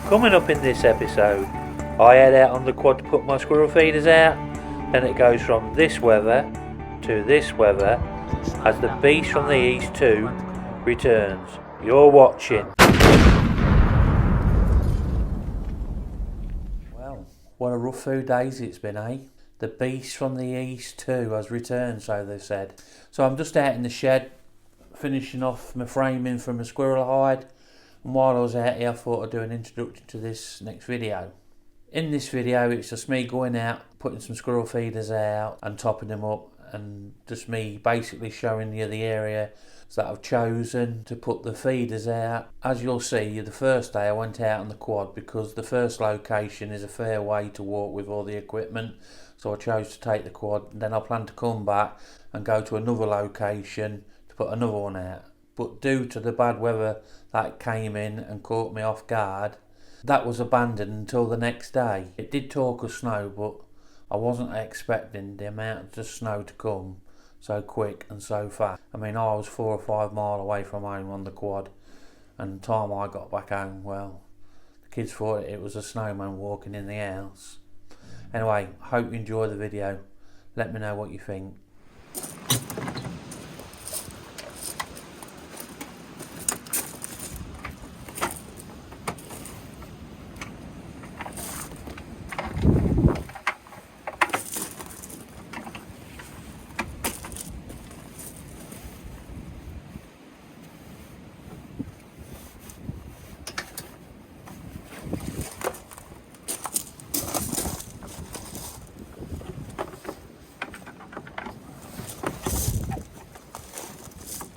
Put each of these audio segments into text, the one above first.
Coming up in this episode, I head out on the quad to put my squirrel feeders out, then it goes from this weather to this weather as the beast from the east 2 returns. You're watching. Well, what a rough few days it's been, eh? The beast from the east 2 has returned, so they've said. So I'm just out in the shed finishing off my framing from a squirrel hide, and while I was out here I thought I'd do an introduction to this next video. In this video it's just me going out, putting some squirrel feeders out and topping them up, and just me basically showing you the area that I've chosen to put the feeders out. As you'll see, the first day I went out on the quad because the first location is a fair way to walk with all the equipment, so I chose to take the quad, and then I plan to come back and go to another location to put another one out. But due to the bad weather that came in and caught me off guard, that was abandoned until the next day. It did talk of snow, but I wasn't expecting the amount of snow to come so quick and so fast. I mean, I was 4 or 5 miles away from home on the quad, and the time I got back home, well, the kids thought it was a snowman walking in the house. Anyway, hope you enjoy the video. Let me know what you think.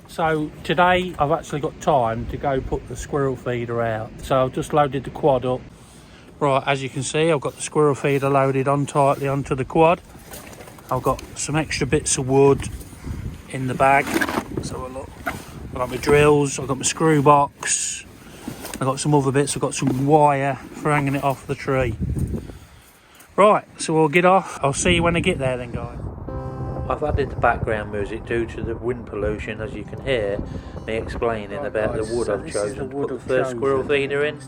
So today I've actually got time to go put the squirrel feeder out. So I've just loaded the quad up. Right, as you can see, I've got the squirrel feeder loaded on tightly onto the quad. I've got some extra bits of wood in the bag. So look, I've got my drills, I've got my screw box, I've got some other bits, I've got some wire for hanging it off the tree. Right, so we'll get off. I'll see you when I get there then, guys. I've added the background music due to the wind pollution, as you can hear me explaining about the wood I've chosen to put the first squirrel feeder in.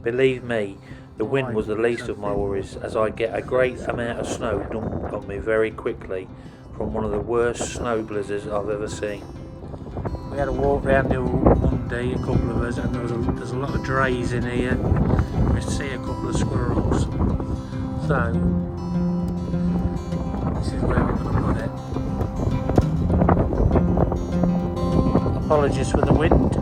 Believe me, the wind was the least of my worries, as I get a great amount of snow dumped on me very quickly from one of the worst snow blizzards I've ever seen. We had a walk round here Monday, a couple of us, and there's a lot of drays in here. We see a couple of squirrels. So this is where we're going to put it. Apologies for the wind.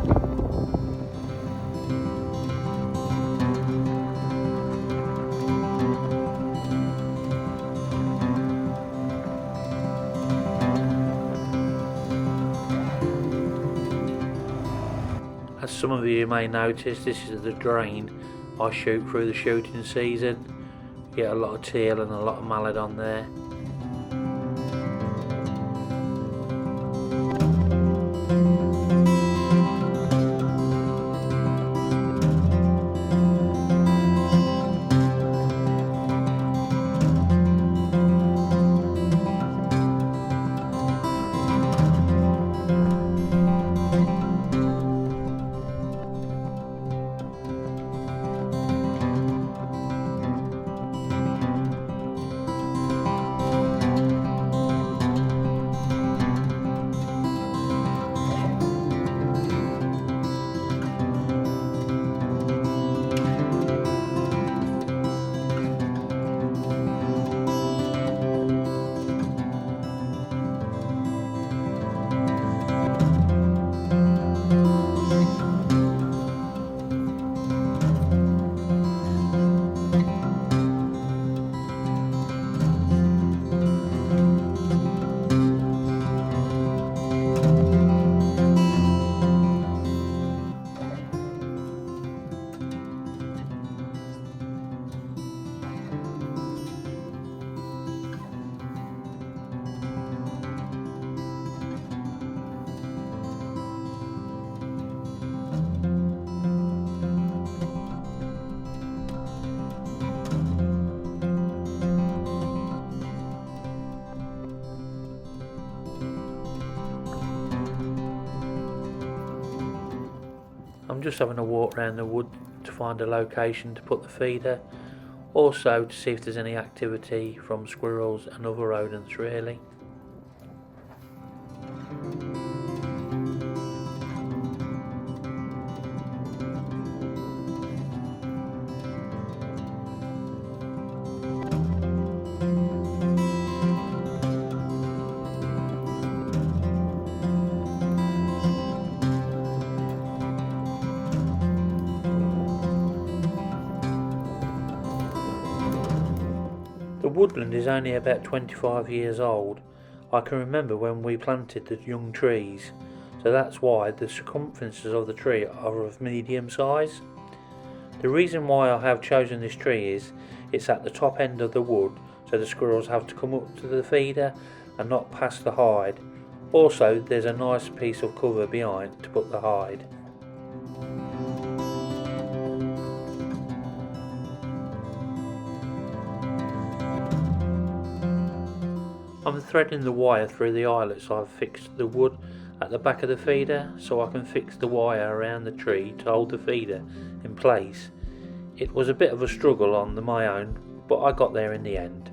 As some of you may notice, this is the drain I shoot through the shooting season. Get a lot of teal and a lot of mallard on there. I'm just having a walk around the wood to find a location to put the feeder. Also to see if there's any activity from squirrels and other rodents really. The woodland is only about 25 years old. I can remember when we planted the young trees, so that's why the circumferences of the tree are of medium size. The reason why I have chosen this tree is it's at the top end of the wood, so the squirrels have to come up to the feeder and not past the hide. Also, there's a nice piece of cover behind to put the hide. I'm threading the wire through the eyelets I've fixed to the wood at the back of the feeder so I can fix the wire around the tree to hold the feeder in place. It was a bit of a struggle on my own, but I got there in the end.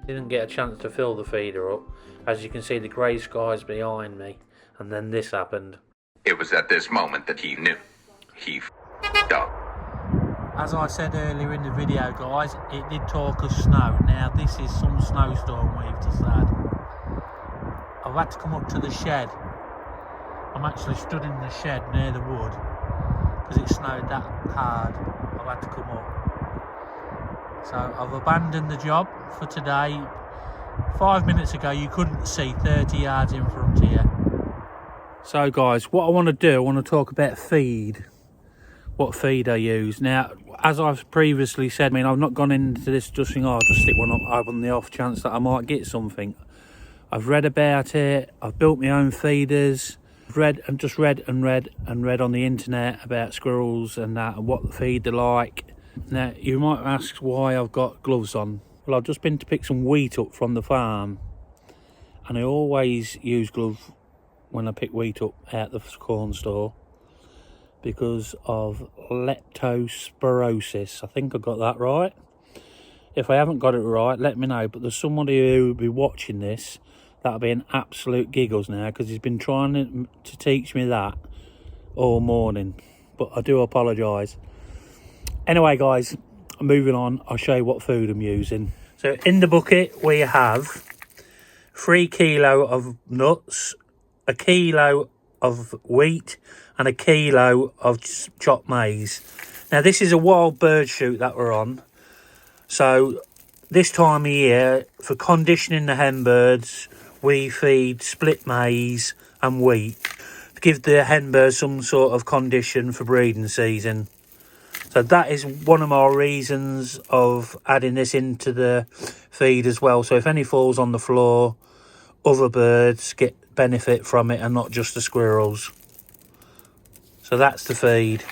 Didn't get a chance to fill the feeder up. As you can see, the grey skies behind me, and then this happened. It was at this moment that he knew. He f***ed up. As I said earlier in the video, guys, it did talk of snow. Now this is some snowstorm we've just had. I've had to come up to the shed. I'm actually stood in the shed near the wood because it snowed that hard. I've had to come up. So I've abandoned the job for today. 5 minutes ago you couldn't see 30 yards in front of you. So guys, what I want to do, I want to talk about feed. What feed I use. Now, as I've previously said, I mean, I've not gone into this just thinking, oh, I'll just stick one up on the off chance that I might get something. I've read about it, I've built my own feeders, read on the internet about squirrels and that and what the feed they're like. Now, you might ask why I've got gloves on. Well, I've just been to pick some wheat up from the farm, and I always use gloves when I pick wheat up out the corn store because of leptospirosis. I think I got that right. If I haven't got it right, let me know. But there's somebody who will be watching this that'll be an absolute giggles now because he's been trying to teach me that all morning. But I do apologise. Anyway, guys, moving on, I'll show you what food I'm using. So in the bucket we have 3 kilo of nuts, a kilo of wheat and a kilo of chopped maize. Now this is a wild bird shoot that we're on. So this time of year, for conditioning the hen birds, we feed split maize and wheat to give the hen birds some sort of condition for breeding season. So that is one of my reasons of adding this into the feed as well. So if any falls on the floor, other birds get benefit from it and not just the squirrels. So that's the feed.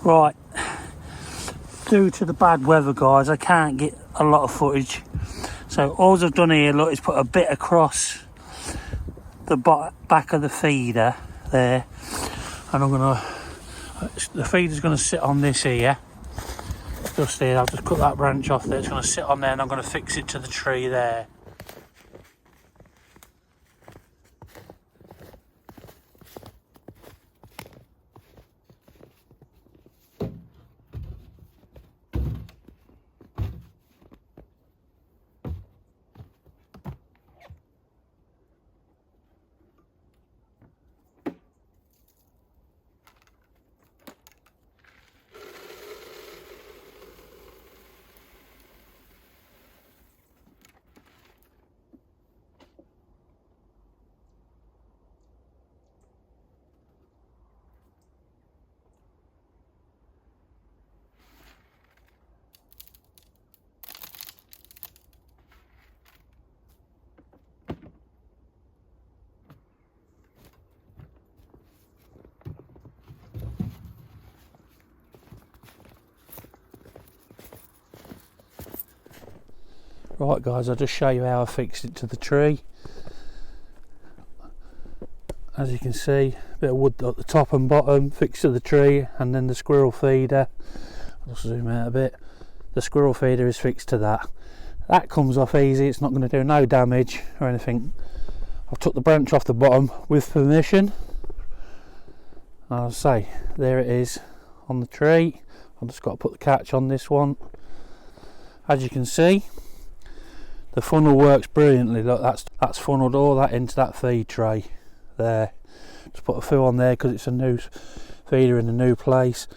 Right, due to the bad weather, guys, I can't get a lot of footage. So all I've done here, look, is put a bit across the back of the feeder there, and the feeder's gonna sit on this here, just here. I'll just cut that branch off there. It's gonna sit on there, and I'm gonna fix it to the tree there. Right guys, I'll just show you how I fixed it to the tree. As you can see, a bit of wood at the top and bottom fixed to the tree, and then the squirrel feeder. I'll zoom out a bit. The squirrel feeder is fixed to that. That comes off easy, it's not going to do no damage or anything. I've took the branch off the bottom with permission. I'll say, there it is on the tree. I've just got to put the catch on this one. As you can see, the funnel works brilliantly. Look, that's funneled all that into that feed tray there. Just put a few on there because it's a new feeder in a new place.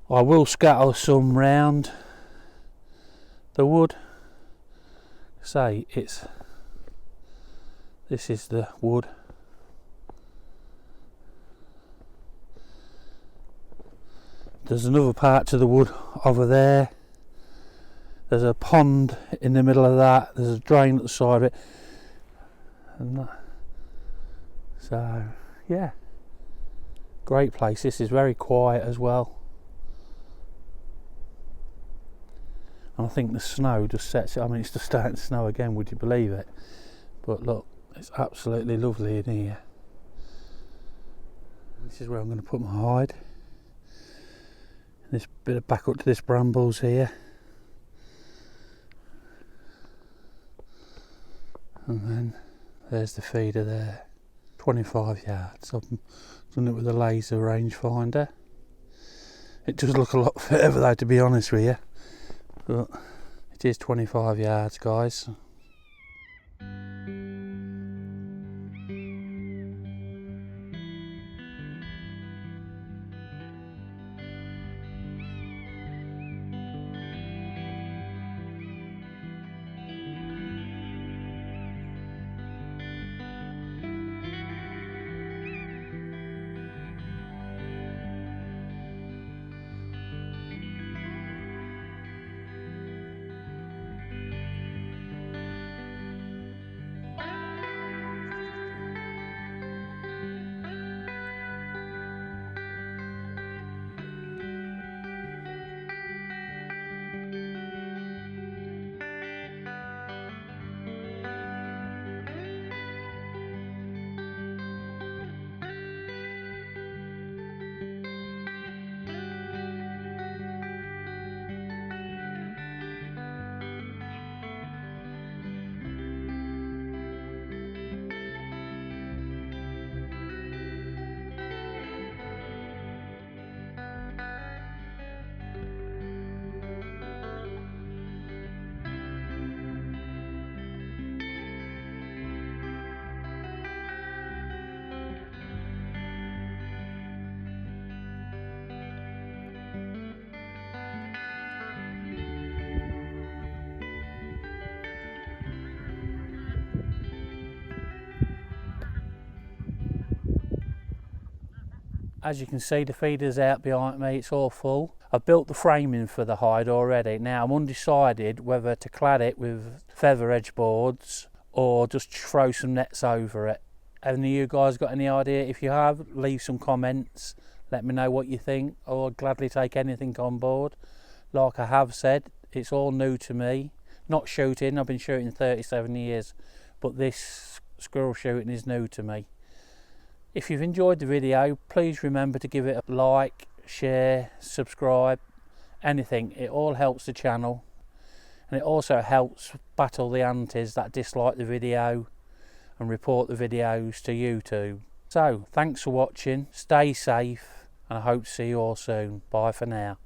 I will scatter some round the wood. Say this is the wood. There's another part to the wood over there. There's a pond in the middle of that. There's a drain at the side of it. And that. So, yeah. Great place. This is very quiet as well. And I think the snow just sets it. I mean, it's just starting to snow again, would you believe it? But look, it's absolutely lovely in here. This is where I'm going to put my hide. This bit of back up to this brambles here. And then there's the feeder there. 25 yards. I've done it with a laser rangefinder. It does look a lot further though, to be honest with you. But it is 25 yards, guys. As you can see, the feeder's out behind me, it's all full. I've built the framing for the hide already. Now I'm undecided whether to clad it with feather edge boards or just throw some nets over it. Have any of you guys got any idea? If you have, leave some comments. Let me know what you think. I'll gladly take anything on board. Like I have said, it's all new to me. Not shooting, I've been shooting 37 years, but this squirrel shooting is new to me. If you've enjoyed the video, please remember to give it a like, share, subscribe, anything. It all helps the channel, and it also helps battle the antis that dislike the video and report the videos to YouTube. So, thanks for watching, stay safe, and I hope to see you all soon. Bye for now.